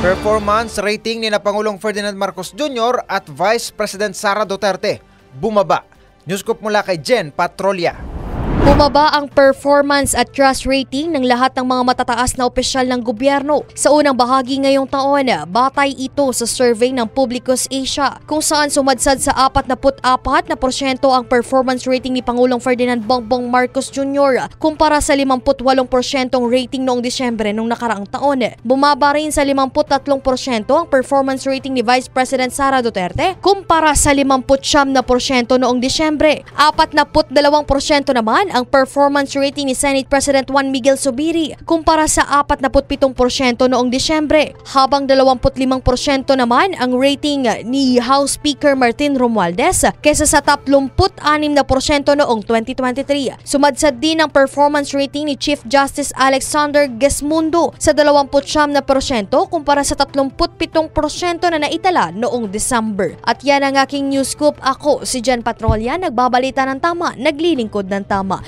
Performance rating ni na Pangulong Ferdinand Marcos Jr. at Vice President Sara Duterte bumaba. Newscoop mula kay Jen Patrolya. Bumaba ang performance at trust rating ng lahat ng mga matataas na opisyal ng gobyerno sa unang bahagi ngayong taon. Batay ito sa survey ng Publicus Asia kung saan sumadsad sa 44% ang performance rating ni Pangulong Ferdinand Bongbong Marcos Jr. kumpara sa 58% rating noong Disyembre noong nakaraang taon. Bumaba rin sa 53% ang performance rating ni Vice President Sara Duterte kumpara sa 59% noong Disyembre. 42% naman ang performance rating ni Senate President Juan Miguel Zubiri kumpara sa 47% noong Disyembre, habang 25% naman ang rating ni House Speaker Martin Romualdez kaysa sa 36% noong 2023. Sumadsad din ang performance rating ni Chief Justice Alexander Gesmundo sa 29% kumpara sa 37% na naitala noong December. At yan ang aking news scoop. Ako si Jen Patrolya, nagbabalita ng tama, naglilingkod ng tama.